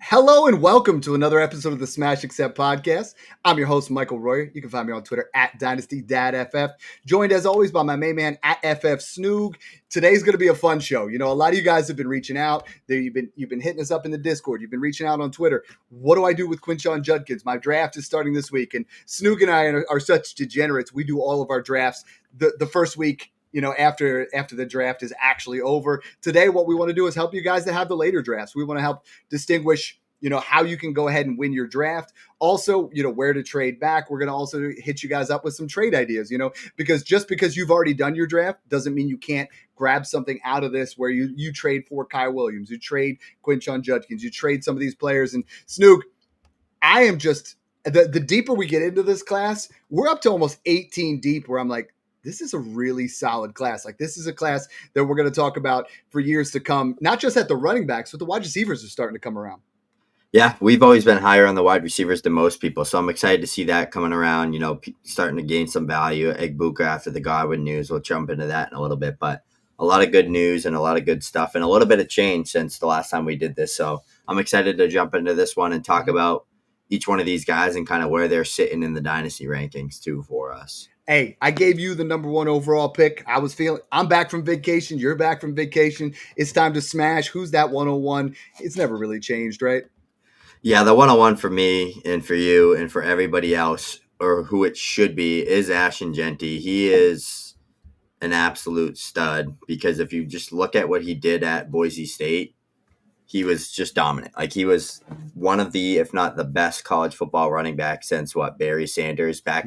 Hello and welcome to another episode of the Smash Accept podcast. I'm your host, Michael Royer. You can find me on Twitter at DynastyDad FF. Joined as always by my main man at FFSnoog. Today's going to be a fun show. You know, a lot of you guys have been reaching out. You've been hitting us up in the Discord. You've been reaching out on Twitter. What do I do with Quinshon Judkins? My draft is starting this week, and Snoog and I are such degenerates. We do all of our drafts the first week, you know, after the draft is actually over. Today, what we want to do is help you guys that have the later drafts. We want to help distinguish, you know, how you can go ahead and win your draft. Also, you know, where to trade back. We're going to also hit you guys up with some trade ideas, you know, because just because you've already done your draft doesn't mean you can't grab something out of this where you trade for Kyle Williams, you trade Quinshon Judkins, you trade some of these players. And Snoog, I am just, the deeper we get into this class, we're up to almost 18 deep where I'm like, this is a really solid class. Like, this is a class that we're going to talk about for years to come, not just at the running backs, but the wide receivers are starting to come around. Yeah, we've always been higher on the wide receivers than most people, so I'm excited to see that coming around, you know, starting to gain some value. Egbuka after the Godwin news, we'll jump into that in a little bit, but a lot of good news and a lot of good stuff and a little bit of change since the last time we did this, so I'm excited to jump into this one and talk about each one of these guys and kind of where they're sitting in the dynasty rankings too for us. Hey, I gave you the number one overall pick. I'm back from vacation. You're back from vacation. It's time to smash. Who's that 101? It's never really changed, right? Yeah, the 101 for me and for you and for everybody else, or who it should be, is Ashton Jeanty. He is an absolute stud because if you just look at what he did at Boise State, he was just dominant. Like, he was one of the, if not the best college football running back since Barry Sanders back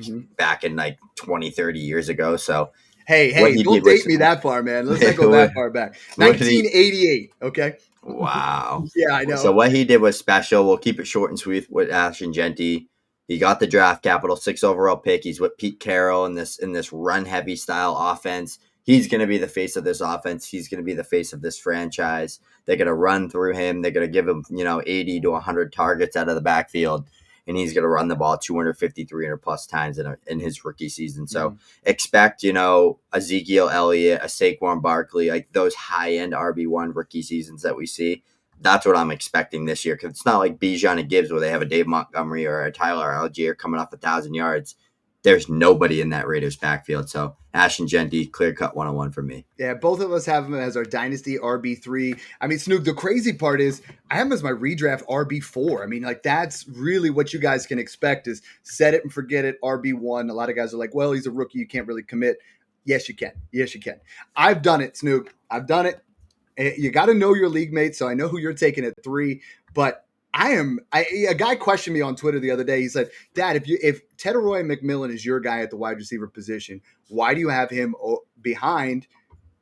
in like 20, 30 years ago. So hey, don't date me that far, man. Let's not go that far back. 1988, okay? Wow. Yeah, I know. So what he did was special. We'll keep it short and sweet with Ashton Jeanty. He got the draft capital, 6th overall pick. He's with Pete Carroll in this run-heavy style offense. He's going to be the face of this offense. He's going to be the face of this franchise. They're going to run through him. They're going to give him, 80 to 100 targets out of the backfield, and he's going to run the ball 250, 300 plus times in his rookie season. So expect, Ezekiel Elliott, a Saquon Barkley, like those high-end RB1 rookie seasons that we see. That's what I'm expecting this year, because it's not like Bijan and Gibbs where they have a Dave Montgomery or a Tyler Algier coming off 1,000 yards. There's nobody in that Raiders backfield. So Ashton Jeanty, clear-cut 101 for me. Yeah, both of us have him as our Dynasty RB3. I mean, Snoog, the crazy part is I have him as my redraft RB4. I mean, like, that's really what you guys can expect is set it and forget it, RB1. A lot of guys are like, well, he's a rookie. You can't really commit. Yes, you can. Yes, you can. I've done it, Snoog. I've done it. You got to know your league mates, so I know who you're taking at 3, but a guy questioned me on Twitter the other day. He said, Dad, if Tetairoa McMillan is your guy at the wide receiver position, why do you have him behind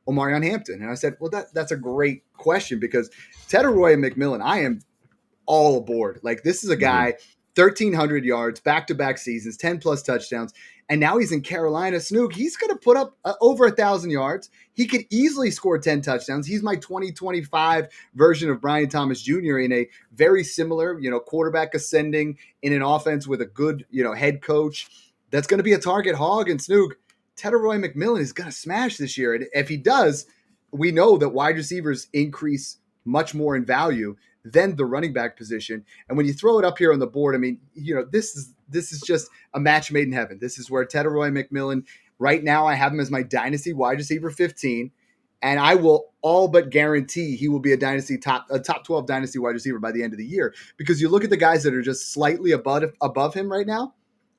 Omarion Hampton? And I said, well, that's a great question because Tetairoa McMillan, I am all aboard. Like, this is a guy, 1,300 yards, back-to-back seasons, 10 plus touchdowns. And now he's in Carolina. Snoog, he's going to put up over 1,000 yards. He could easily score 10 touchdowns. He's my 2025 version of Brian Thomas Jr. in a very similar, quarterback ascending in an offense with a good, head coach that's going to be a target hog. And Snoog, Tetairoa McMillan is going to smash this year. And if he does, we know that wide receivers increase much more in value than the running back position. And when you throw it up here on the board, I mean, this is just a match made in heaven. This is where Tetairoa McMillan, right now I have him as my dynasty wide receiver 15, and I will all but guarantee he will be a top 12 dynasty wide receiver by the end of the year, because you look at the guys that are just slightly above him right now.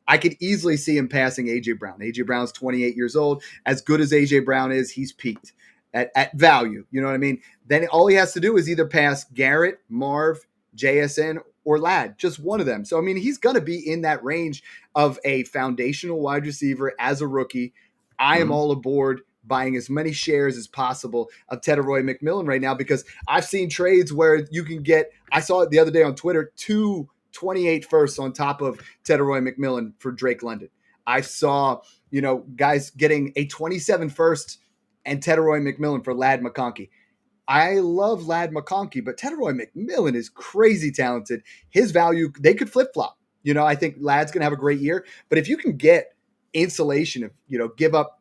I could easily see him passing A.J. Brown. A.J. Brown's 28 years old. As good as A.J. Brown is, he's peaked at value. You know what I mean? Then all he has to do is either pass Garrett, Marv, JSN, or Ladd, just one of them. So, I mean, he's going to be in that range of a foundational wide receiver as a rookie. I am all aboard buying as many shares as possible of Tetairoa McMillan right now, because I've seen trades where you can get, I saw it the other day on Twitter, 28 firsts on top of Tetairoa McMillan for Drake London. I saw, guys getting a 27 first and Tetairoa McMillan for Ladd McConkey. I love Ladd McConkey, but Tetairoa McMillan is crazy talented. His value, they could flip-flop. I think Ladd's going to have a great year, but if you can get insulation of, give up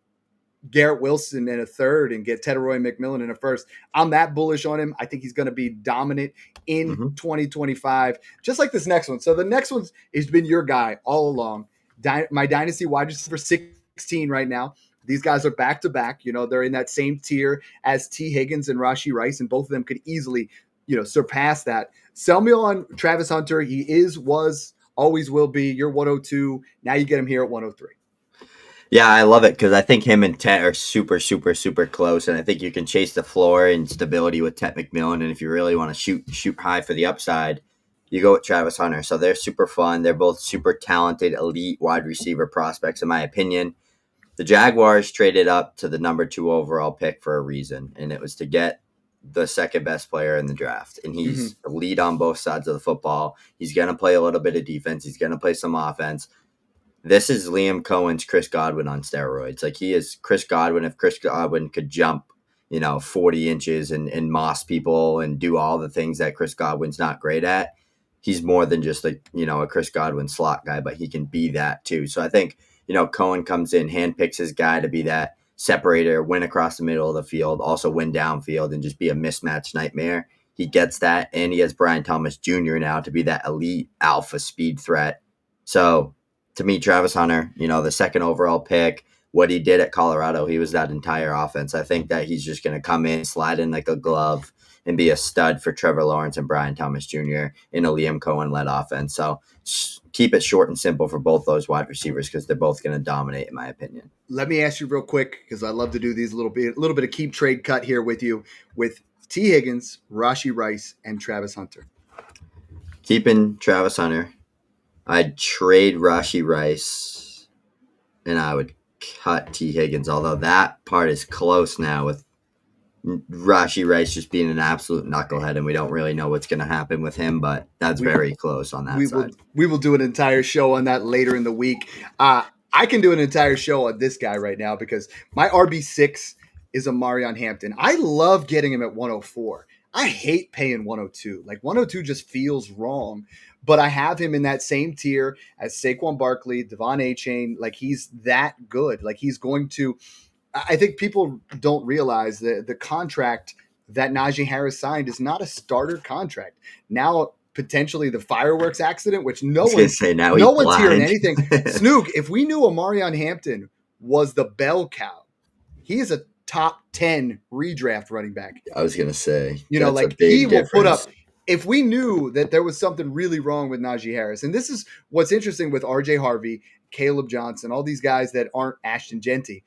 Garrett Wilson in a third and get Tetairoa McMillan in a first. I'm that bullish on him. I think he's going to be dominant in 2025, just like this next one. So the next one has been your guy all along. My dynasty wide receiver 16 right now. These guys are back to back. They're in that same tier as T. Higgins and Rashee Rice, and both of them could easily, surpass that. Sell me on Travis Hunter. He was, always will be your 102. Now you get him here at 103. Yeah, I love it because I think him and Tet are super, super, super close, and I think you can chase the floor and stability with Tet McMillan. And if you really want to shoot high for the upside, you go with Travis Hunter. So they're super fun. They're both super talented, elite wide receiver prospects, in my opinion. The Jaguars traded up to the number 2 overall pick for a reason, and it was to get the second best player in the draft. And he's elite on both sides of the football. He's going to play a little bit of defense. He's going to play some offense. This is Liam Cohen's Chris Godwin on steroids. Like, he is Chris Godwin if Chris Godwin could jump, 40 inches and moss people and do all the things that Chris Godwin's not great at. He's more than just a Chris Godwin slot guy, but he can be that too. So I think, Cohen comes in, handpicks his guy to be that separator, win across the middle of the field, also win downfield and just be a mismatch nightmare. He gets that, and he has Brian Thomas Jr. now to be that elite alpha speed threat. So to me, Travis Hunter, the second overall pick, what he did at Colorado, he was that entire offense. I think that he's just going to come in, slide in like a glove, and be a stud for Trevor Lawrence and Brian Thomas Jr. in a Liam Cohen-led offense. So keep it short and simple for both those wide receivers because they're both going to dominate, in my opinion. Let me ask you real quick, because I love to do these a little bit of keep trade cut here with you, with T. Higgins, Rashee Rice, and Travis Hunter. Keeping Travis Hunter. I'd trade Rashee Rice, and I would cut T. Higgins, although that part is close now with Rashee Rice just being an absolute knucklehead, and we don't really know what's going to happen with him, but that's very close on that side. We will do an entire show on that later in the week. I can do an entire show on this guy right now because my RB6 is Omarion Hampton. I love getting him at 104. I hate paying 102. Like, 102 just feels wrong. But I have him in that same tier as Saquon Barkley, Devon Achane. Like, he's that good. Like, he's going to – I think people don't realize that the contract that Najee Harris signed is not a starter contract. Now, potentially the fireworks accident, which no one's hearing anything. Snoog, if we knew Omarion Hampton was the bell cow, he is a top 10 redraft running back. I was going to say. He will put up – if we knew that there was something really wrong with Najee Harris, and this is what's interesting with RJ Harvey, Kaleb Johnson, all these guys that aren't Ashton Jeanty,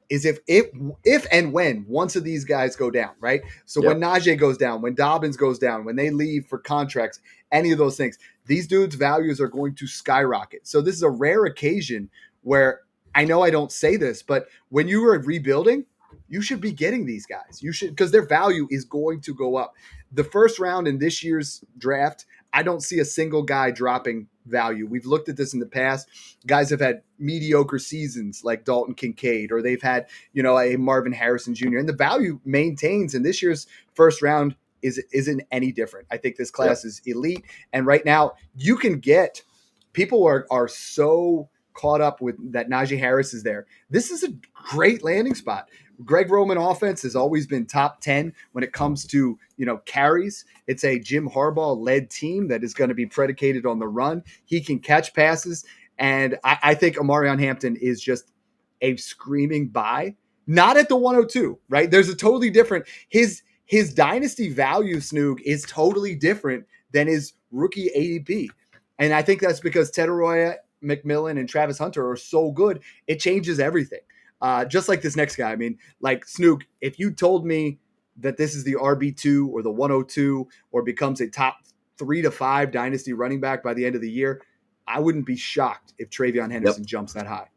is if and when once of these guys go down, right? So when Najee goes down, when Dobbins goes down, when they leave for contracts, any of those things, these dudes' values are going to skyrocket. So this is a rare occasion where, I know I don't say this, but when you are rebuilding, you should be getting these guys. You should, because their value is going to go up. The first round in this year's draft, I don't see a single guy dropping value. We've looked at this in the past. Guys have had mediocre seasons like Dalton Kincaid, or they've had, a Marvin Harrison Jr. And the value maintains. And this year's first round isn't any different. I think this class is elite. And right now, you can get people are so caught up with that Najee Harris is there. This is a great landing spot. Greg Roman offense has always been top 10 when it comes to, carries. It's a Jim Harbaugh-led team that is going to be predicated on the run. He can catch passes, and I think Omarion Hampton is just a screaming buy. Not at the 102, right? There's a totally different – his dynasty value, Snoog, is totally different than his rookie ADP. And I think that's because Tetairoa McMillan and Travis Hunter are so good, it changes everything. Just like this next guy. I mean, like, Snoog, if you told me that this is the RB2 or the 102 or becomes a top 3 to 5 dynasty running back by the end of the year, I wouldn't be shocked if TreVeyon Henderson jumps that high.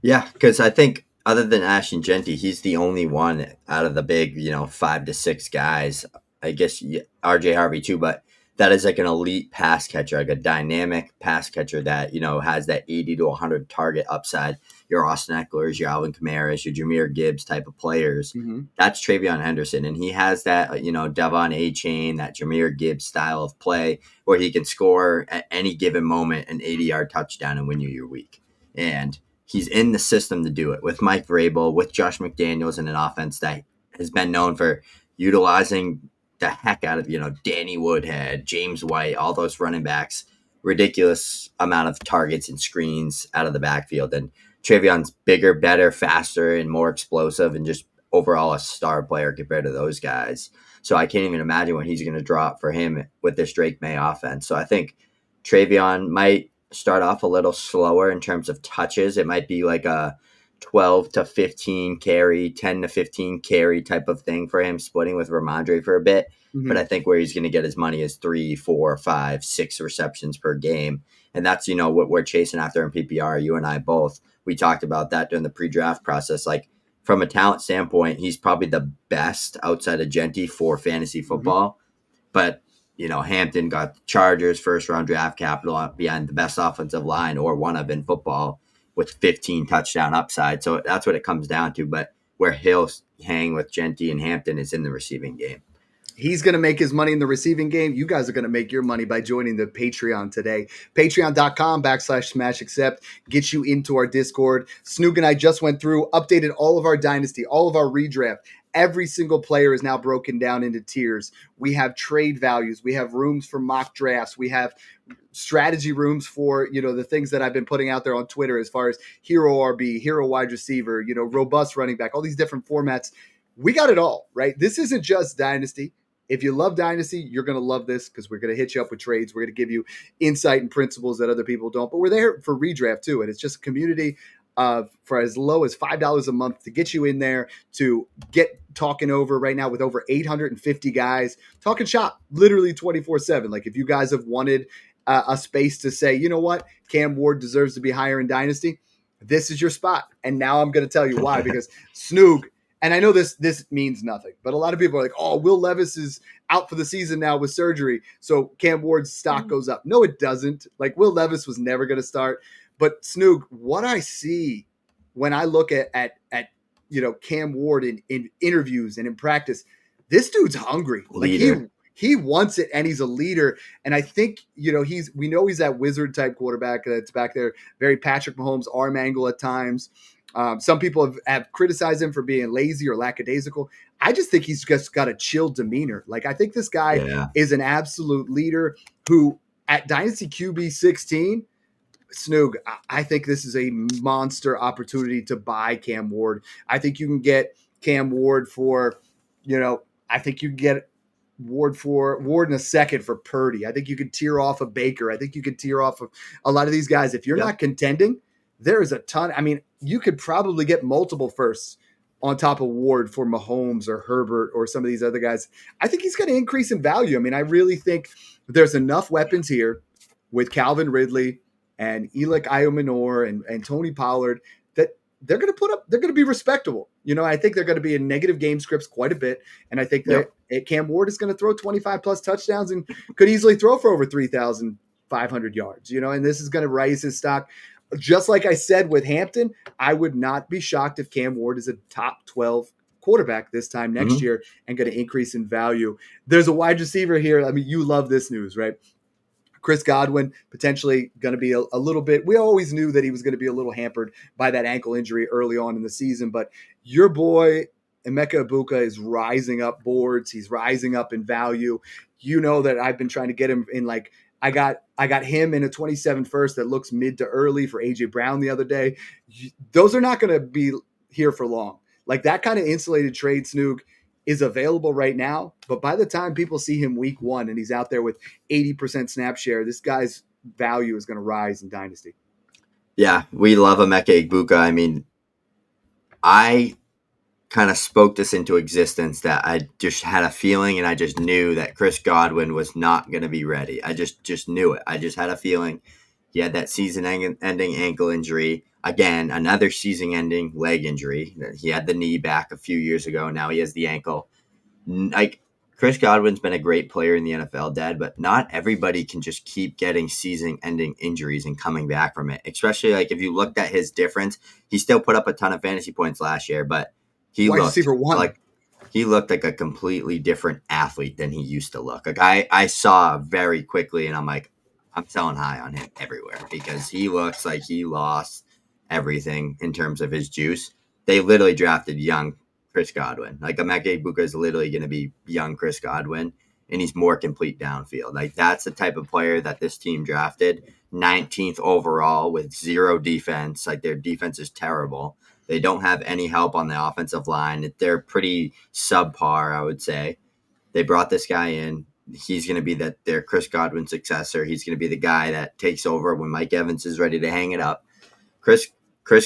Yeah, because I think other than Ashton Jeanty, he's the only one out of the big, 5 to 6 guys. I guess RJ Harvey too, but that is like an elite pass catcher, like a dynamic pass catcher that, has that 80 to 100 target upside. Your Austin Eckler's, your Alvin Kamara's, your Jahmyr Gibbs type of players. Mm-hmm. That's TreVeyon Henderson. And he has that, Devon Achane, that Jahmyr Gibbs style of play where he can score at any given moment an 80-yard touchdown and win you your week. And he's in the system to do it with Mike Vrabel, with Josh McDaniels, in an offense that has been known for utilizing the heck out of, Danny Woodhead, James White, all those running backs, ridiculous amount of targets and screens out of the backfield. And TreVeyon's bigger, better, faster, and more explosive, and just overall a star player compared to those guys. So I can't even imagine what he's going to drop for him with this Drake May offense. So I think TreVeyon might start off a little slower in terms of touches. It might be like a 12 to 15 carry, 10 to 15 carry type of thing for him, splitting with Ramondre for a bit. Mm-hmm. But I think where he's going to get his money is 3, 4, 5, 6 receptions per game. And that's, what we're chasing after in PPR. You and I both, we talked about that during the pre-draft process. Like, from a talent standpoint, he's probably the best outside of Jeanty for fantasy football. Mm-hmm. But, Hampton got the Chargers first-round draft capital behind the best offensive line or one of in football with 15 touchdown upside. So that's what it comes down to. But where he'll hang with Jeanty and Hampton is in the receiving game. He's going to make his money in the receiving game. You guys are going to make your money by joining the Patreon today. Patreon.com/SmashAccept gets you into our Discord. Snoog and I just went through, updated all of our Dynasty, all of our redraft. Every single player is now broken down into tiers. We have trade values. We have rooms for mock drafts. We have strategy rooms for, the things that I've been putting out there on Twitter as far as hero RB, hero wide receiver, robust running back, all these different formats. We got it all, right? This isn't just Dynasty. If you love Dynasty, you're going to love this because we're going to hit you up with trades. We're going to give you insight and principles that other people don't. But we're there for redraft too. And it's just a community for as low as $5 a month to get you in there, to get talking over right now with over 850 guys, talking shop literally 24/7. Like, if you guys have wanted a space to say, you know what, Cam Ward deserves to be higher in Dynasty, this is your spot. And now I'm going to tell you why, because Snoog, and I know this means nothing, but a lot of people are like, oh, Will Levis is out for the season now with surgery, so Cam Ward's stock goes up. No, it doesn't. Like, Will Levis was never going to start. But Snoog, what I see when I look at Cam Ward in interviews and in practice, this dude's hungry. Leader. Like, he wants it, and he's a leader. And I think, we know he's that wizard type quarterback that's back there, very Patrick Mahomes arm angle at times. Some people have criticized him for being lazy or lackadaisical. I just think he's just got a chill demeanor. Like, I think this guy is an absolute leader who, at Dynasty QB 16, Snoog, I think this is a monster opportunity to buy Cam Ward. I think you can get Cam Ward for, I think you can get Ward in a second for Purdy. I think you could tear off a Baker. I think you could tear off a lot of these guys. If you're not contending, there is a ton. I mean, you could probably get multiple firsts on top of Ward for Mahomes or Herbert or some of these other guys. I think he's going to increase in value. I mean, I really think there's enough weapons here with Calvin Ridley and Elic Iomenor and Tony Pollard that they're going to be respectable. I think they're going to be in negative game scripts quite a bit. And I think that Cam Ward is going to throw 25 plus touchdowns and could easily throw for over 3,500 yards, and this is going to raise his stock. Just like I said with Hampton, I would not be shocked if Cam Ward is a top 12 quarterback this time next year and going to increase in value. There's a wide receiver here. I mean, you love this news, right? Chris Godwin potentially going to be a little bit. We always knew that he was going to be a little hampered by that ankle injury early on in the season, but your boy Emeka Egbuka is rising up boards. He's rising up in value. You know that I've been trying to get him in, like, I got him in a 27 first that looks mid to early for AJ Brown the other day. Those are not going to be here for long. Like, that kind of insulated trade, Snoog, is available right now. But by the time people see him week one and he's out there with 80% snap share, this guy's value is going to rise in Dynasty. Yeah, we love Emeka Egbuka. I mean, I kind of spoke this into existence that I just had a feeling, and I just knew that Chris Godwin was not going to be ready. I just knew it. I just had a feeling. He had that season-ending ankle injury. Again, another season-ending leg injury. He had the knee back a few years ago. Now he has the ankle. Like, Chris Godwin's been a great player in the NFL, Dad, but not everybody can just keep getting season-ending injuries and coming back from it. Especially, like, if you looked at his difference, he still put up a ton of fantasy points last year, but he looked like a completely different athlete than he used to look. Like, I saw very quickly, and I'm like, I'm selling high on him everywhere because he looks like he lost everything in terms of his juice. They literally drafted young Chris Godwin. Like Emeka Egbuka is literally going to be young Chris Godwin, and he's more complete downfield. Like that's the type of player that this team drafted. 19th overall with zero defense. Like their defense is terrible. They don't have any help on the offensive line. They're pretty subpar, I would say. They brought this guy in. He's going to be their Chris Godwin successor. He's going to be the guy that takes over when Mike Evans is ready to hang it up. Chris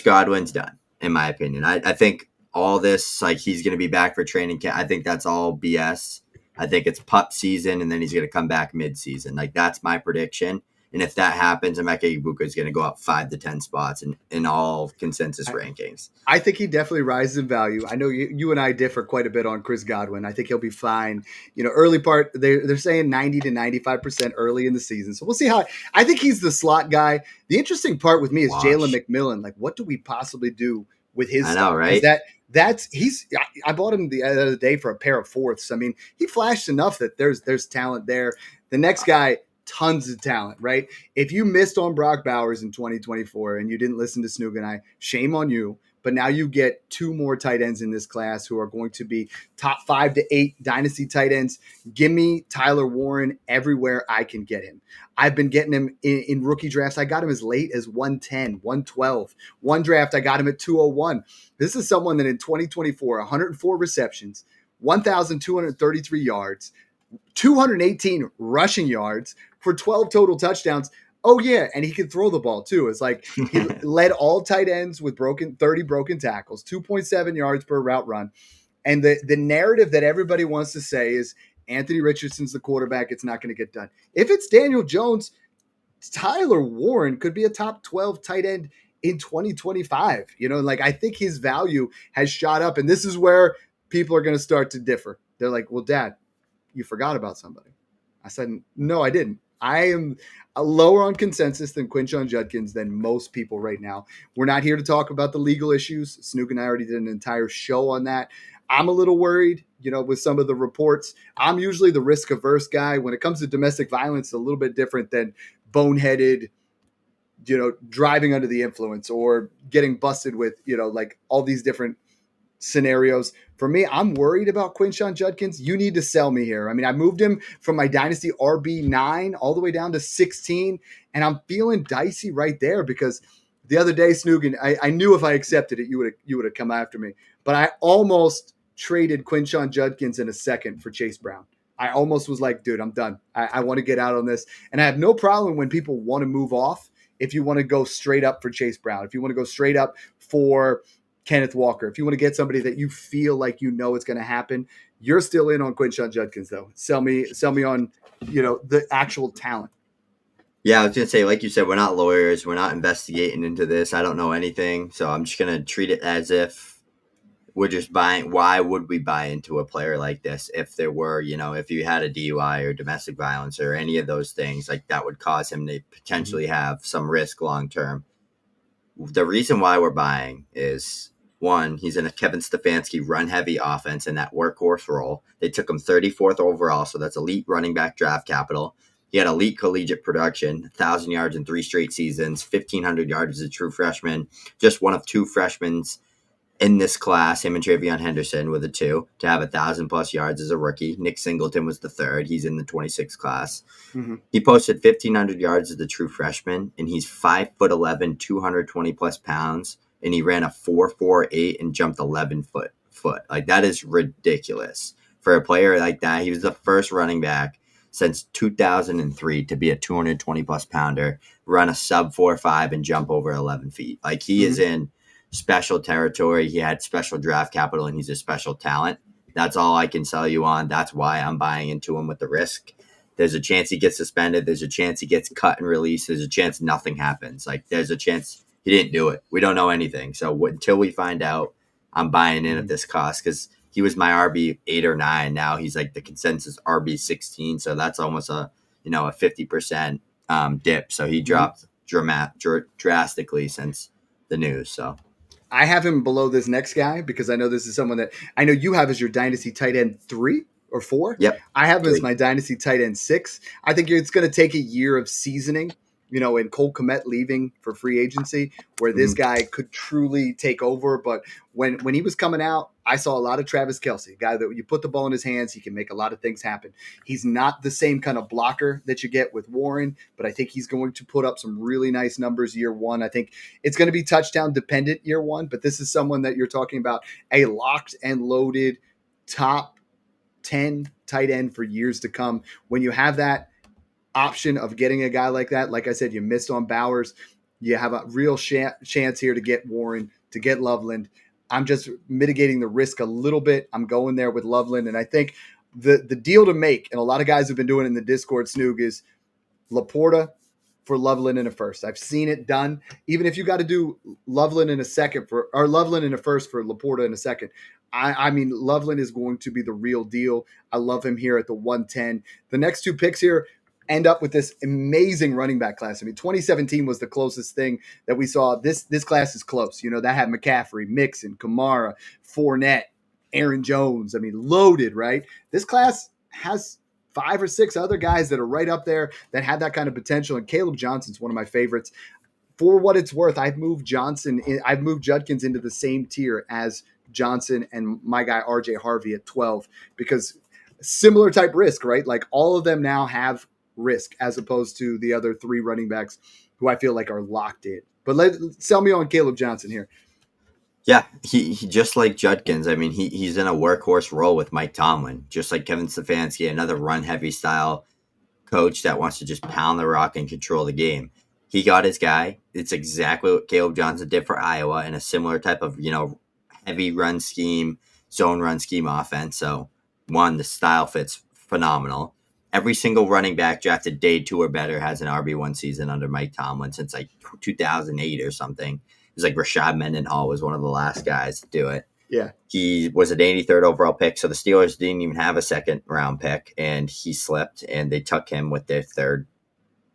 Godwin's done, in my opinion. I think all this, like he's going to be back for training camp. I think that's all BS. I think it's pup season, and then he's going to come back mid-season. Like that's my prediction. And if that happens, Emeka Egbuka is going to go up 5 to 10 spots in all consensus rankings. I think he definitely rises in value. I know you and I differ quite a bit on Chris Godwin. I think he'll be fine. Early part, they're saying 90 to 95% early in the season. So we'll see how. I think he's the slot guy. The interesting part with me is Jalen McMillan. Like, what do we possibly do with his stuff? I know, right? I bought him the other day for a pair of fourths. I mean, he flashed enough that there's talent there. The next guy, tons of talent, right? If you missed on Brock Bowers in 2024 and you didn't listen to Snoog and I, shame on you. But now you get 2 more tight ends in this class who are going to be top 5 to 8 dynasty tight ends. Give me Tyler Warren everywhere I can get him. I've been getting him in rookie drafts. I got him as late as 110, 112. One draft, I got him at 201. This is someone that in 2024, 104 receptions, 1,233 yards, 218 rushing yards for 12 total touchdowns. Oh, yeah, and he can throw the ball, too. It's like he led all tight ends with 30 broken tackles, 2.7 yards per route run. And the narrative that everybody wants to say is Anthony Richardson's the quarterback. It's not going to get done. If it's Daniel Jones, Tyler Warren could be a top 12 tight end in 2025. I think his value has shot up. And this is where people are going to start to differ. They're like, well, Dad, you forgot about somebody. I said, no, I didn't. I am lower on consensus than Quinshon Judkins than most people right now. We're not here to talk about the legal issues. Snoog and I already did an entire show on that. I'm a little worried, with some of the reports. I'm usually the risk-averse guy. When it comes to domestic violence, it's a little bit different than boneheaded, driving under the influence or getting busted with, like all these different scenarios. For me, I'm worried about Quinshon Judkins. You need to sell me here. I mean, I moved him from my Dynasty RB9 all the way down to 16, and I'm feeling dicey right there because the other day, Snoog, and I knew if I accepted it, you would have come after me. But I almost traded Quinshon Judkins in a second for Chase Brown. I almost was like, dude, I'm done. I want to get out on this. And I have no problem when people want to move off if you want to go straight up for Chase Brown, if you want to go straight up for Kenneth Walker, if you want to get somebody that you feel like it's going to happen. You're still in on Quinshon Judkins, though. Sell me on, the actual talent. Yeah, I was going to say, like you said, we're not lawyers. We're not investigating into this. I don't know anything. So I'm just going to treat it as if we're just buying. Why would we buy into a player like this if there were, if you had a DUI or domestic violence or any of those things, like that would cause him to potentially have some risk long term. The reason why we're buying is, one, he's in a Kevin Stefanski run-heavy offense in that workhorse role. They took him 34th overall, so that's elite running back draft capital. He had elite collegiate production, 1,000 yards in 3 straight seasons, 1,500 yards as a true freshman. Just one of 2 freshmen in this class, him and TreVeyon Hendersoj, were the 2 to have 1,000-plus yards as a rookie. Nick Singleton was the 3rd. He's in the 26th class. Mm-hmm. He posted 1,500 yards as a true freshman, and he's 5'11", 220-plus pounds, and he ran a 4.48 and jumped 11 foot. Like, that is ridiculous. For a player like that, he was the first running back since 2003 to be a 220-plus pounder, run a sub 4.5, and jump over 11 feet. Like, he is in special territory. He had special draft capital, and he's a special talent. That's all I can sell you on. That's why I'm buying into him with the risk. There's a chance he gets suspended. There's a chance he gets cut and released. There's a chance nothing happens. Like, there's a chance he didn't do it. We don't know anything. So until we find out, I'm buying in at this cost because he was my RB 8 or 9. Now he's like the consensus RB 16. So that's almost a 50% dip. So he dropped drastically since the news. So I have him below this next guy because I know this is someone that I know you have as your dynasty tight end 3 or 4. Yep. I have him as my dynasty tight end 6. I think it's going to take a year of seasoning and Cole Kmet leaving for free agency, where this guy could truly take over. But when he was coming out, I saw a lot of Travis Kelce, a guy that you put the ball in his hands, he can make a lot of things happen. He's not the same kind of blocker that you get with Warren, but I think he's going to put up some really nice numbers year one. I think it's going to be touchdown dependent year one, but this is someone that you're talking about, a locked and loaded top 10 tight end for years to come. When you have that option of getting a guy like that, like I said, you missed on Bowers, you have a real chance here to get Warren, to get Loveland. I'm just mitigating the risk a little bit. I'm going there with Loveland, and I think the deal to make, and a lot of guys have been doing in the Discord, Snoog, is Laporta for Loveland in a first. I've seen it done. Even if you got to do Loveland in a second or Loveland in a first for Laporta in a second. I mean, Loveland is going to be the real deal. I love him here at the 110. The next two picks here end up with this amazing running back class. I mean, 2017 was the closest thing that we saw. This class is close. That had McCaffrey, Mixon, Kamara, Fournette, Aaron Jones. I mean, loaded, right? This class has 5 or 6 other guys that are right up there that had that kind of potential. And Kaleb Johnson's one of my favorites. For what it's worth, I've moved Judkins into the same tier as Johnson and my guy RJ Harvey at 12, because similar type risk, right? Like all of them now have risk as opposed to the other 3 running backs who I feel like are locked in. But sell me on Kaleb Johnson here. Yeah, he just like Judkins. I mean, he's in a workhorse role with Mike Tomlin, just like Kevin Stefanski, another run-heavy style coach that wants to just pound the rock and control the game. He got his guy. It's exactly what Kaleb Johnson did for Iowa in a similar type of, heavy run scheme, zone run scheme offense. So, one, the style fits phenomenal. Every single running back drafted day 2 or better has an RB1 season under Mike Tomlin since like 2008 or something. It was like Rashad Mendenhall was one of the last guys to do it. Yeah. He was an 83rd overall pick, so the Steelers didn't even have a second round pick, and he slipped, and they took him with their third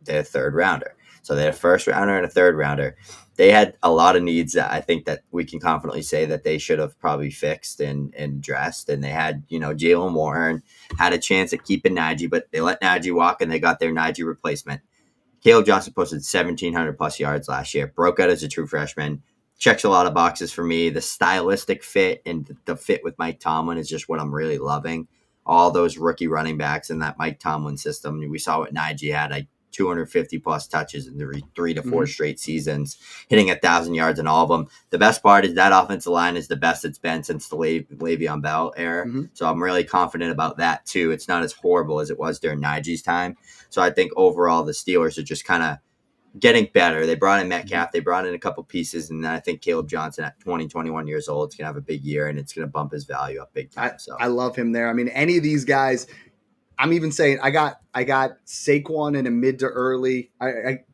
rounder. So they had a first rounder and a third rounder. They had a lot of needs that I think that we can confidently say that they should have probably fixed and addressed. And they had, Jalen Warren had a chance at keeping Najee, but they let Najee walk, and they got their Najee replacement. Kaleb Johnson posted 1,700 plus yards last year, broke out as a true freshman, checks a lot of boxes for me. The stylistic fit and the fit with Mike Tomlin is just what I'm really loving. All those rookie running backs in that Mike Tomlin system. We saw what Najee had, like 250 plus touches in the 3 to 4 straight seasons, hitting 1,000 yards in all of them. The best part is that offensive line is the best it's been since the Le'Veon Bell era. So I'm really confident about that too. It's not as horrible as it was during Najee's time. So I think overall the Steelers are just kind of getting better. They brought in Metcalf. They brought in a couple pieces. And then I think Kaleb Johnson at 20, 21 years old is going to have a big year, and it's going to bump his value up big time. I love him there. I mean, any of these guys, I'm even saying I got Saquon in a mid to early.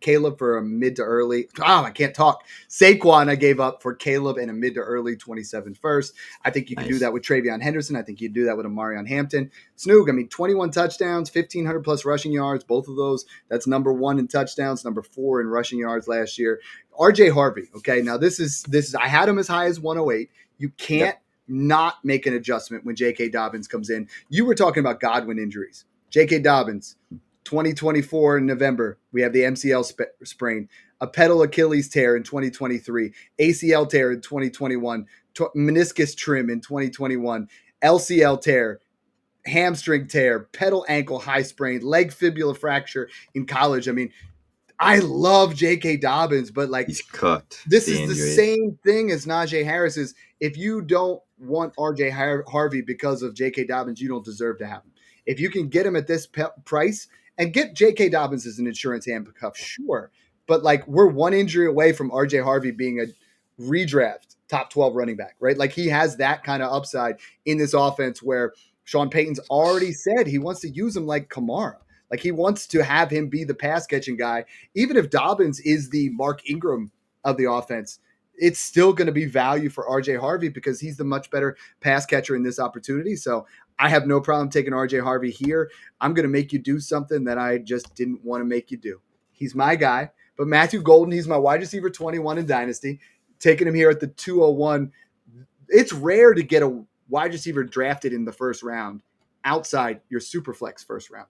Kaleb for a mid to early. I can't talk. Saquon I gave up for Kaleb in a mid to early 27 first. I think you can do that with TreVeyon Hendersoj. I think you do that with Omarion Hampton. Snoog, I mean, 21 touchdowns, 1,500 plus rushing yards. Both of those, that's number 1 in touchdowns, number 4 in rushing yards last year. RJ Harvey. Okay, now this is I had him as high as 108. You can't not make an adjustment when J.K. Dobbins comes in. You were talking about Godwin injuries. J.K. Dobbins, 2024 in November, we have the MCL sprain, a pedal Achilles tear in 2023, ACL tear in 2021, meniscus trim in 2021, LCL tear, hamstring tear, pedal ankle high sprain, leg fibula fracture in college. I mean, I love J.K. Dobbins, but he's cooked. This is the same thing as Najee Harris is. If you don't want RJ Harvey because of J.K. Dobbins, you don't deserve to have him. If you can get him at this price and get J.K. Dobbins as an insurance handcuff, sure. But we're one injury away from RJ Harvey being a redraft top 12 running back, right? He has that kind of upside in this offense where Sean Payton's already said he wants to use him like Kamara. He wants to have him be the pass catching guy. Even if Dobbins is the Mark Ingram of the offense, it's still going to be value for RJ Harvey because he's the much better pass catcher in this opportunity. So I have no problem taking RJ Harvey here. I'm going to make you do something that I just didn't want to make you do. He's my guy, but Matthew Golden, he's my wide receiver 21 in Dynasty. Taking him here at the 201. It's rare to get a wide receiver drafted in the first round outside your Superflex first round.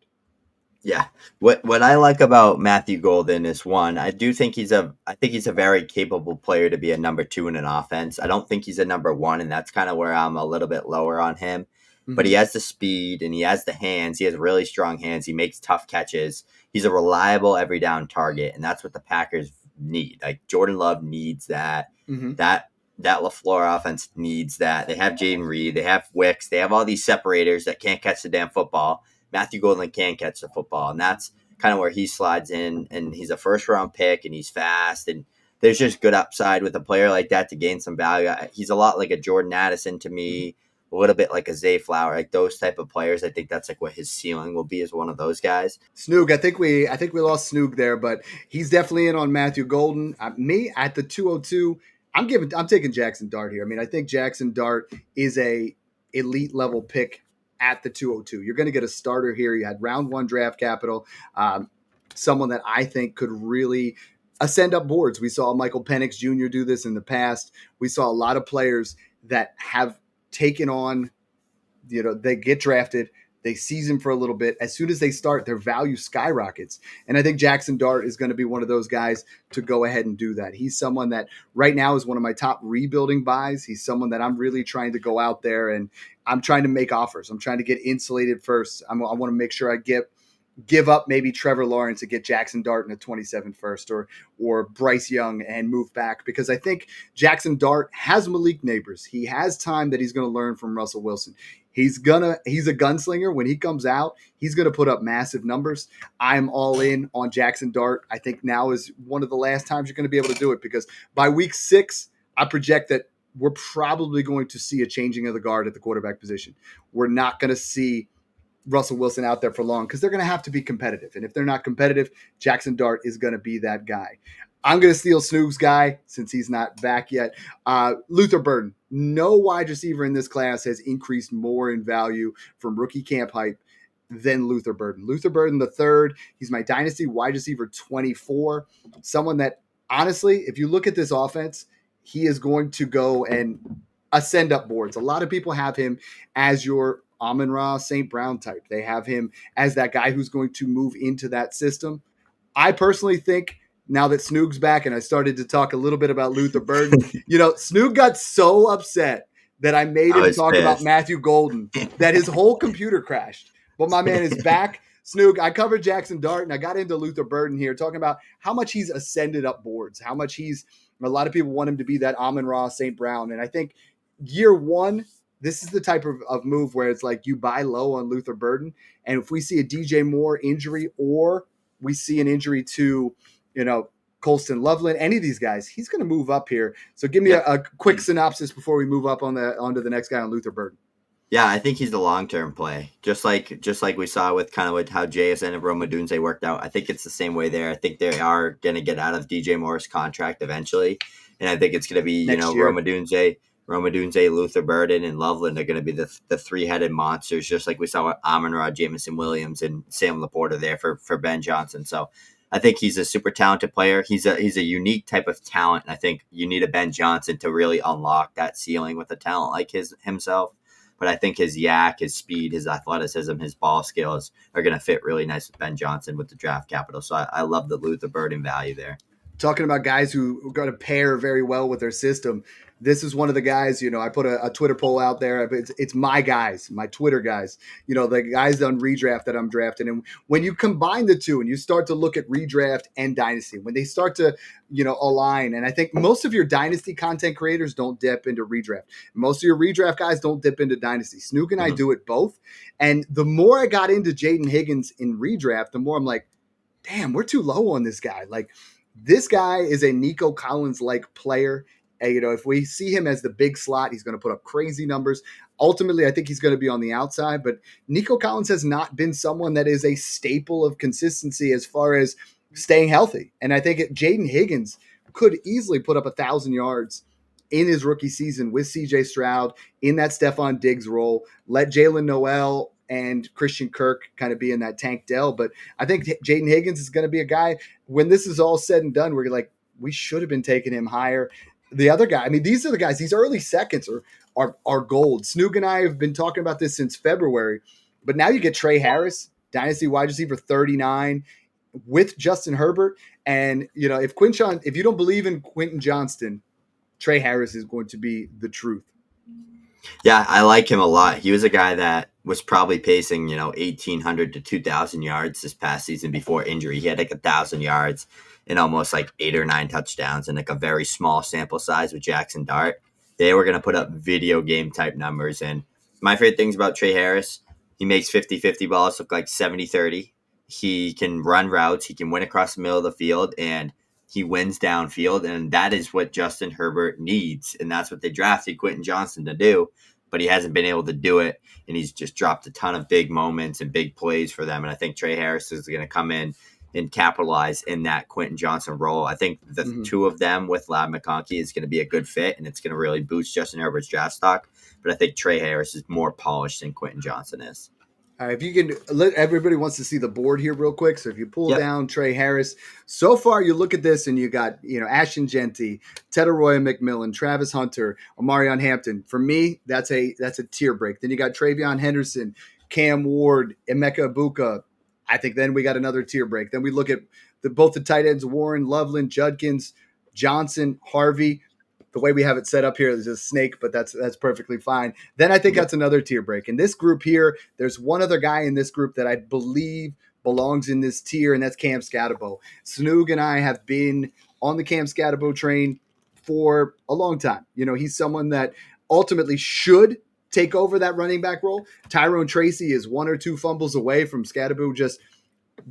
Yeah. What I like about Matthew Golden is, one, I think he's a very capable player to be a number two in an offense. I don't think he's a number one, and that's kind of where I'm a little bit lower on him. But he Mhm. has the speed and he has the hands. He has really strong hands. He makes tough catches. He's a reliable every down target, and that's what the Packers need. Like Jordan Love needs that. Mhm. That that LaFleur offense needs that. They have Jaden Reed, they have Wicks, they have all these separators that can't catch the damn football. Matthew Golden can catch the football, and that's kind of where he slides in. And he's a first round pick, and he's fast, and there's just good upside with a player like that to gain some value. He's a lot like a Jordan Addison to me, a little bit like a Zay Flower, like those type of players. I think that's like what his ceiling will be, as one of those guys. Snoog, I think we lost Snoog there, but he's definitely in on Matthew Golden. Me at the 202, I'm taking Jackson Dart here. I mean, I think Jackson Dart is a elite level pick at the 202. You're going to get a starter here. You had round one draft capital, someone that I think could really ascend up boards. We saw Michael Penix Jr. do this in the past. We saw a lot of players that have taken on, they get drafted, they season for a little bit. As soon as they start, their value skyrockets. And I think Jackson Dart is going to be one of those guys to go ahead and do that. He's someone that right now is one of my top rebuilding buys. He's someone that I'm really trying to go out there and I'm trying to make offers. I'm trying to get insulated first. I want to make sure I give up maybe Trevor Lawrence to get Jackson Dart in a 27 first, or Bryce Young and move back, because I think Jackson Dart has Malik Neighbors. He has time that he's going to learn from Russell Wilson. He's a gunslinger. When he comes out, he's going to put up massive numbers. I'm all in on Jackson Dart. I think now is one of the last times you're going to be able to do it, because by week 6, I project that we're probably going to see a changing of the guard at the quarterback position. We're not going to see Russell Wilson out there for long, because they're going to have to be competitive. And if they're not competitive, Jackson Dart is going to be that guy. I'm going to steal Snoog's guy since he's not back yet. Luther Burden. No wide receiver in this class has increased more in value from rookie camp hype than Luther Burden. Luther Burden the third. He's my dynasty wide receiver 24. Someone that, honestly, if you look at this offense, he is going to go and ascend up boards. A lot of people have him as your Amon-Ra St. Brown type. They have him as that guy who's going to move into that system. I personally think, now that Snoog's back and I started to talk a little bit about Luther Burden, Snoog got so upset that I made I him was talk about pissed. Matthew Golden that his whole computer crashed. But my man is back. Snoog, I covered Jackson Dart and I got into Luther Burden here, talking about how much he's ascended up boards, how much a lot of people want him to be that Amon-Ra St. Brown. And I think year one, this is the type of move where it's like you buy low on Luther Burden. And if we see a DJ Moore injury, or we see an injury to, Colston Loveland, any of these guys, he's going to move up here. So give me a quick synopsis before we move up onto the next guy on Luther Burden. Yeah, I think he's the long term play. Just like we saw with kind of with how JSN and Roma Dunze worked out. I think it's the same way there. I think they are going to get out of DJ Moore's contract eventually. And I think it's going to be, Next year. Roma Dunze, Luther Burden, and Loveland are going to be the 3-headed monsters, just like we saw with Amon-Ra, Jameson Williams, and Sam Laporta there for Ben Johnson. So I think he's a super talented player. He's a unique type of talent. And I think you need a Ben Johnson to really unlock that ceiling with a talent like himself. But I think his yak, his speed, his athleticism, his ball skills are going to fit really nice with Ben Johnson with the draft capital. So I love the Luther Burden value there. Talking about guys who got to pair very well with their system. This is one of the guys, I put a Twitter poll out there. It's my guys, my Twitter guys, the guys on redraft that I'm drafting. And when you combine the two and you start to look at redraft and dynasty, when they start to, align, and I think most of your dynasty content creators don't dip into redraft. Most of your redraft guys don't dip into dynasty. Snoog and I do it both. And the more I got into Jaden Higgins in redraft, the more I'm like, damn, we're too low on this guy. Like, this guy is a Nico Collins-like player. If we see him as the big slot, he's going to put up crazy numbers. Ultimately, I think he's going to be on the outside, but Nico Collins has not been someone that is a staple of consistency as far as staying healthy. And I think Jaden Higgins could easily put up 1,000 yards in his rookie season with CJ Stroud in that Stephon Diggs role. Let Jalen Noel and Christian Kirk kind of be in that Tank Dell. But I think Jaden Higgins is going to be a guy, when this is all said and done, we're like, we should have been taking him higher. The other guy, these are the guys, these early seconds are gold. Snoog and I have been talking about this since February, but now you get Trey Harris. Dynasty wide receiver 39 with Justin Herbert. And, if you don't believe in Quinton Johnston, Trey Harris is going to be the truth. Yeah, I like him a lot. He was a guy that was probably pacing, 1,800 to 2,000 yards this past season before injury. He had like 1,000 yards and almost like 8 or 9 touchdowns and like a very small sample size with Jackson Dart. They were going to put up video game type numbers. And my favorite things about Trey Harris, he makes 50-50 balls look like 70-30. He can run routes. He can win across the middle of the field, and he wins downfield, and that is what Justin Herbert needs, and that's what they drafted Quinton Johnston to do, but he hasn't been able to do it, and he's just dropped a ton of big moments and big plays for them, and I think Trey Harris is going to come in and capitalize in that Quinton Johnston role. I think the two of them with Lab McConkey is going to be a good fit, and it's going to really boost Justin Herbert's draft stock, but I think Trey Harris is more polished than Quinton Johnston is. All right, if you can, everybody wants to see the board here real quick. So if you pull down Trey Harris, so far you look at this and you got, Ashton Jeanty, Tetairoa McMillan, Travis Hunter, Omarion Hampton. For me, that's a tier break. Then you got TreVeyon Hendersoj, Cam Ward, Emeka Egbuka. I think then we got another tier break. Then we look at both the tight ends, Warren, Loveland, Judkins, Johnson, Harvey. The way we have it set up here is a snake, but that's perfectly fine. Then I think that's another tier break. In this group here, there's one other guy in this group that I believe belongs in this tier, and that's Cam Skattebo. Snoog and I have been on the Cam Skattebo train for a long time. He's someone that ultimately should take over that running back role. Tyrone Tracy is 1 or 2 fumbles away from Skattebo just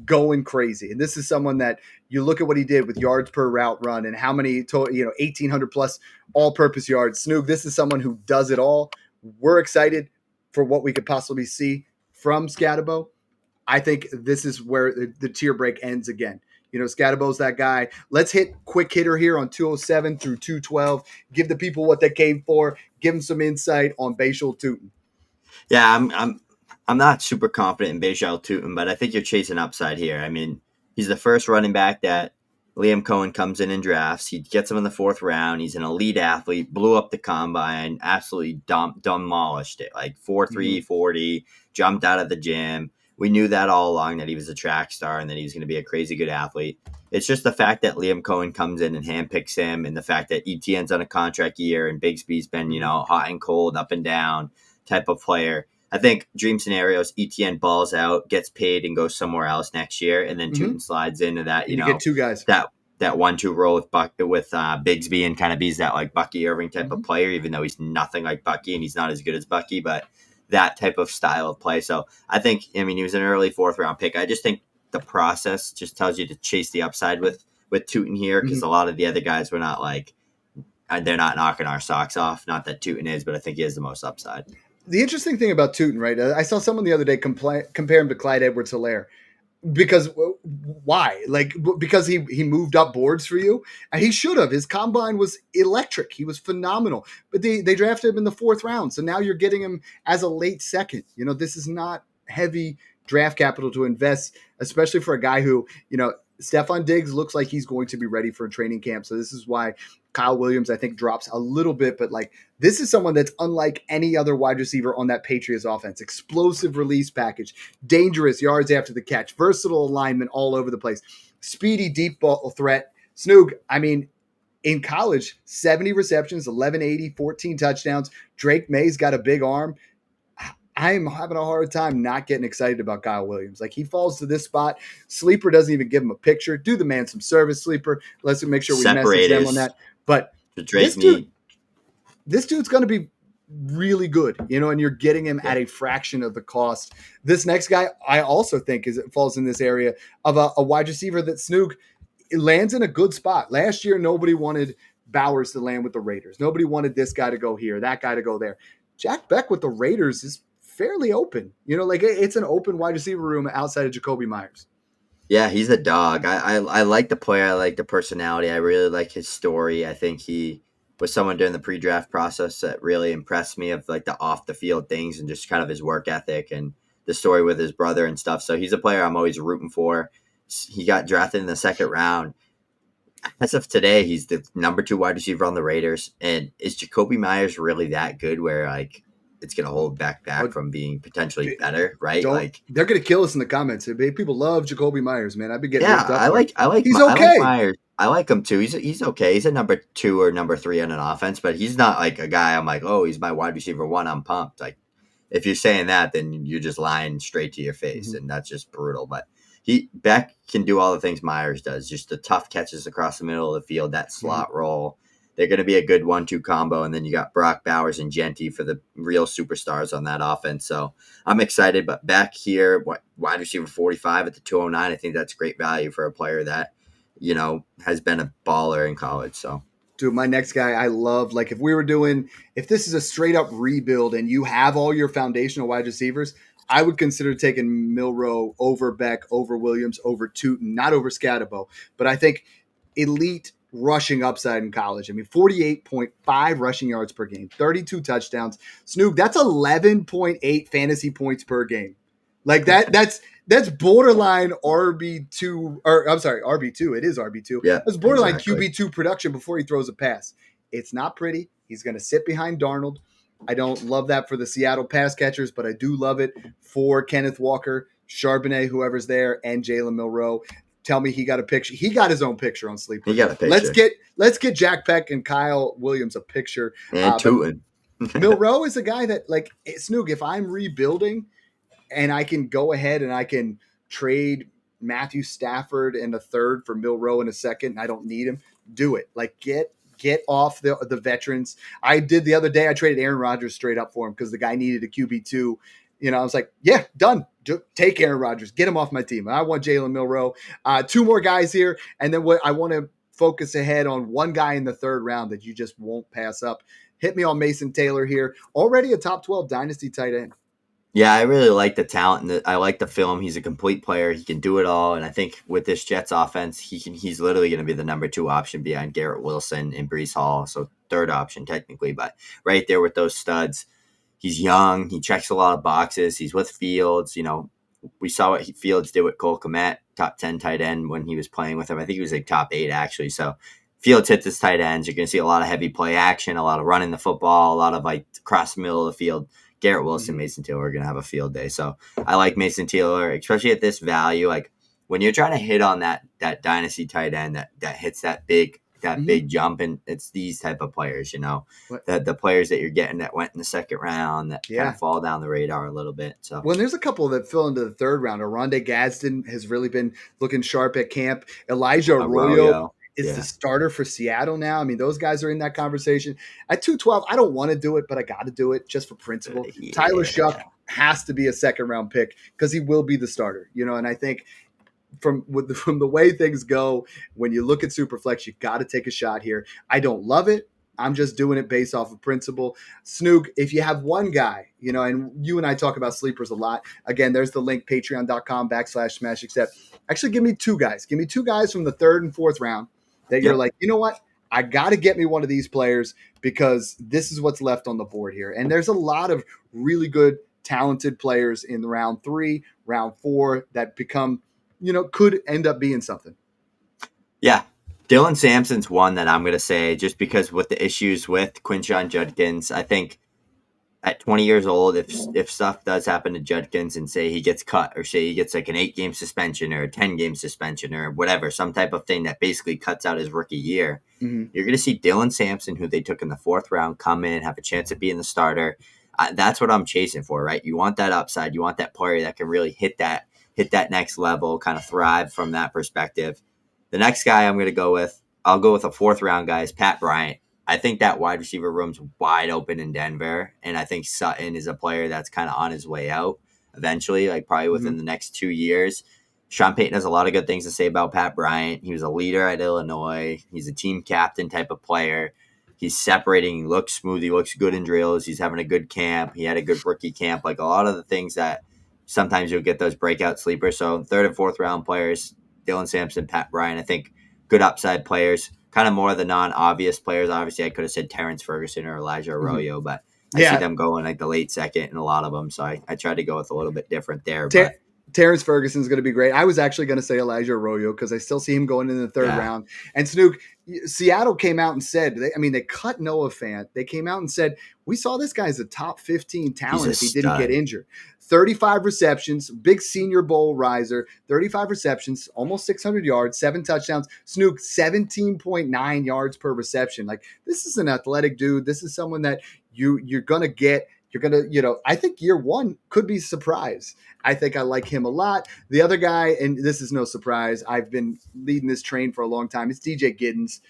going crazy. And this is someone that you look at what he did with yards per route run and how many, 1,800 plus all-purpose yards. Snoog, this is someone who does it all. We're excited for what we could possibly see from Skattebo. I think this is where the tier break ends again. Skattebo's that guy. Let's hit quick hitter here on 207 through 212. Give the people what they came for. Give them some insight on Bashal Tutin. Yeah, I'm not super confident in Bashal Tutin, but I think you're chasing upside here. I mean, he's the first running back that Liam Cohen comes in and drafts. He gets him in the 4th round. He's an elite athlete, blew up the combine, absolutely demolished it, like 4.3, 40, jumped out of the gym. We knew that all along, that he was a track star and that he was going to be a crazy good athlete. It's just the fact that Liam Cohen comes in and handpicks him, and the fact that ETN's on a contract year and Bigsby's been, hot and cold, up and down type of player. I think dream scenarios, ETN balls out, gets paid, and goes somewhere else next year, and then Tutin slides into that, you get 2 guys. That 1-2 role with Bigsby, and kind of be that like Bucky Irving type of player, even though he's nothing like Bucky and he's not as good as Bucky, but that type of style of play. So I think, he was an early 4th round pick. I just think the process just tells you to chase the upside with Tutin here, because a lot of the other guys were not like, they're not knocking our socks off. Not that Tutin is, but I think he has the most upside. The interesting thing about Tutin, right? I saw someone the other day compare him to Clyde Edwards-Helaire. Because why? Because he moved up boards for you? And he should have. His combine was electric. He was phenomenal. But they drafted him in the 4th round. So now you're getting him as a late second. This is not heavy draft capital to invest, especially for a guy who, Stephon Diggs looks like he's going to be ready for a training camp. So this is why Kyle Williams, I think, drops a little bit. But this is someone that's unlike any other wide receiver on that Patriots offense. Explosive release package, dangerous yards after the catch, versatile alignment all over the place, speedy deep ball threat. Snoog, in college, 70 receptions, 1180, 14 touchdowns. Drake May's got a big arm. I'm having a hard time not getting excited about Kyle Williams. He falls to this spot. Sleeper doesn't even give him a picture. Do the man some service, Sleeper. Let's make sure we message them on that. But this dude's going to be really good, and you're getting him at a fraction of the cost. This next guy, I also think falls in this area of a wide receiver that Snoog lands in a good spot. Last year, nobody wanted Bowers to land with the Raiders. Nobody wanted this guy to go here, that guy to go there. Jack Beck with the Raiders is fairly open. It's an open wide receiver room outside of Jacoby Myers. Yeah, he's a dog. I like the player. I like the personality. I really like his story. I think he was someone during the pre-draft process that really impressed me, of the off the field things and just kind of his work ethic and the story with his brother and stuff. So he's a player I'm always rooting for. He got drafted in the 2nd round. As of today, he's the number 2 wide receiver on the Raiders. And is Jacoby Myers really that good where it's going to hold back from being potentially better, right? They're going to kill us in the comments. People love Jacoby Myers, man. I've been getting ripped up. He's okay. I like Myers. I like him too. He's okay. He's a number 2 or number 3 on an offense, but he's not like a guy I'm like, oh, he's my wide receiver 1. I'm pumped. Like, if you're saying that, then you're just lying straight to your face, and that's just brutal. But Beck can do all the things Myers does, just the tough catches across the middle of the field, that slot roll. They're going to be a good 1-2 combo, and then you got Brock Bowers and Jeanty for the real superstars on that offense. So I'm excited. But Beck here, wide receiver 45 at the 209, I think that's great value for a player that, has been a baller in college. So. Dude, my next guy I love, like if this is a straight up rebuild and you have all your foundational wide receivers, I would consider taking Milroe over Beck, over Williams, over Tootin, not over Scatterbo. But I think elite rushing upside in college. I mean, 48.5 rushing yards per game, 32 touchdowns. Snoog, that's 11.8 fantasy points per game. Like that's borderline RB2, or I'm sorry, RB2. It is RB2. Yeah, it's borderline exactly. QB2 production before he throws a pass. It's not pretty. He's going to sit behind Darnold. I don't love that for the Seattle pass catchers, but I do love it for Kenneth Walker, Charbonnet, whoever's there, and Jalen Milroe. Tell me he got a picture. He got his own picture on Sleeper. He got a picture. Let's get Jack Peck and Kyle Williams a picture. And Tootin. Milroe is a guy that, like, Snoog, if I'm rebuilding and I can go ahead and I can trade Matthew Stafford in a third for Milroe in a second, and I don't need him, do it. Like, get off the veterans. I did the other day. I traded Aaron Rodgers straight up for him because the guy needed a QB2. I was like, yeah, done. Take Aaron Rodgers. Get him off my team. I want Jalen Milroe. 2 more guys here. And then I want to focus ahead on one guy in the 3rd round that you just won't pass up. Hit me on Mason Taylor here. Already a top 12 dynasty tight end. Yeah, I really like the talent, and I like the film. He's a complete player. He can do it all, and I think with this Jets offense, he's literally going to be the number 2 option behind Garrett Wilson and Breece Hall, so 3rd option technically, but right there with those studs. He's young. He checks a lot of boxes. He's with Fields. We saw what Fields did with Cole Kmet, top 10 tight end when he was playing with him. I think he was like top 8 actually, so Fields hits his tight ends. You're going to see a lot of heavy play action, a lot of running the football, a lot of like across the middle of the field. Garrett Wilson, Mason Taylor are going to have a field day. So I like Mason Taylor, especially at this value. Like when you're trying to hit on that dynasty tight end that hits that big jump, and it's these type of players, the players that you're getting that went in the 2nd round that kind of fall down the radar a little bit. So there's a couple that fell into the 3rd round. Oronde Gadsden has really been looking sharp at camp. Elijah Arroyo is the starter for Seattle now. I mean, those guys are in that conversation. At 212, I don't want to do it, but I got to do it just for principle. Yeah. Tyler Shuck has to be a 2nd round pick because he will be the starter, and I think from the way things go, when you look at Superflex, you got to take a shot here. I don't love it. I'm just doing it based off of principle. Snoog, if you have one guy, and you and I talk about sleepers a lot. Again, there's the link, patreon.com/smashaccept. Actually, give me 2 guys. Give me 2 guys from the 3rd and 4th round that you're like, you know what? I got to get me one of these players because this is what's left on the board here. And there's a lot of really good, talented players in round 3, round 4 that become, could end up being something. Yeah. Dylan Sampson's one that I'm going to say just because with the issues with Quinshon Judkins, I think at 20 years old, if stuff does happen to Judkins and say he gets cut or say he gets like an 8-game suspension or a 10-game suspension or whatever, some type of thing that basically cuts out his rookie year, you're going to see Dylan Sampson, who they took in the 4th round, come in, have a chance at being the starter. That's what I'm chasing for, right? You want that upside. You want that player that can really hit that next level, kind of thrive from that perspective. The next guy I'm going to go with, I'll go with a 4th round guy, is Pat Bryant. I think that wide receiver room's wide open in Denver, and I think Sutton is a player that's kind of on his way out eventually, like probably within the next 2 years. Sean Payton has a lot of good things to say about Pat Bryant. He was a leader at Illinois. He's a team captain type of player. He's separating. He looks smooth. He looks good in drills. He's having a good camp. He had a good rookie camp. Like a lot of the things that sometimes you'll get those breakout sleepers. So 3rd and 4th round players, Dylan Sampson, Pat Bryant, I think good upside players. Kind of more of the non-obvious players. Obviously, I could have said Terrence Ferguson or Elijah Arroyo, but I see them going like the late 2nd in a lot of them. So I tried to go with a little bit different there. Terrence Ferguson's going to be great. I was actually going to say Elijah Arroyo because I still see him going in the third round. And Snoog, Seattle came out and said, they cut Noah Fant. They came out and said, we saw this guy as a top 15 talent if he didn't get injured. 35 receptions, big Senior Bowl riser, 35 receptions, almost 600 yards, 7 touchdowns. Snoog, 17.9 yards per reception. Like, this is an athletic dude. This is someone that you're going to get. You're going to, I think year one could be a surprise. I think I like him a lot. The other guy, and this is no surprise, I've been leading this train for a long time, it's DJ Giddens.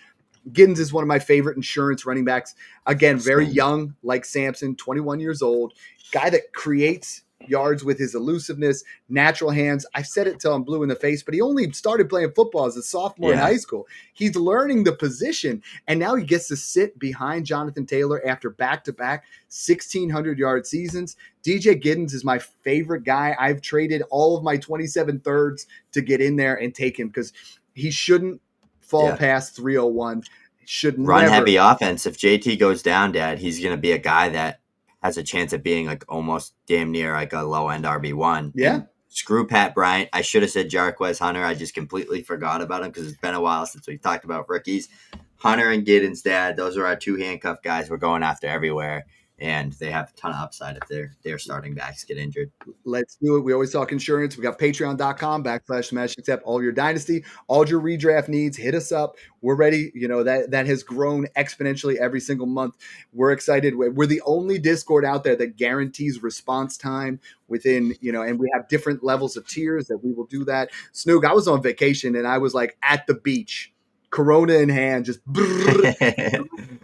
Giddens is one of my favorite insurance running backs. Again, very young, like Sampson, 21 years old. Guy that creates yards with his elusiveness, natural hands. I've said it till I'm blue in the face, but he only started playing football as a sophomore in high school. He's learning the position, and now he gets to sit behind Jonathan Taylor after back-to-back 1,600-yard seasons. DJ Giddens is my favorite guy. I've traded all of my 27 thirds to get in there and take him because he shouldn't fall past 301. Should run heavy offense. If JT goes down, Dad, he's going to be a guy that has a chance of being like almost damn near like a low end RB1. Yeah. And screw Pat Bryant. I should have said Jarquez Hunter. I just completely forgot about him because it's been a while since we've talked about rookies. Hunter and Giddens, Dad, those are our 2 handcuff guys we're going after everywhere. And they have a ton of upside if their starting backs get injured. Let's do it. We always talk insurance. We got patreon.com/SmashTap. All your dynasty, all your redraft needs, hit us up. We're ready. That has grown exponentially every single month. We're excited. We're the only Discord out there that guarantees response time within, and we have different levels of tiers that we will do that. Snoog, I was on vacation and I was like at the beach, Corona in hand, just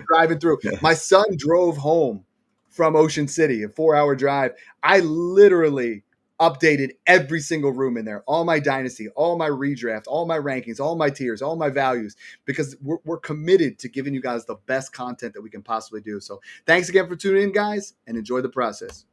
driving through. My son drove home from Ocean City, a 4-hour drive. I literally updated every single room in there, all my dynasty, all my redraft, all my rankings, all my tiers, all my values, because we're committed to giving you guys the best content that we can possibly do. So thanks again for tuning in, guys, and enjoy the process.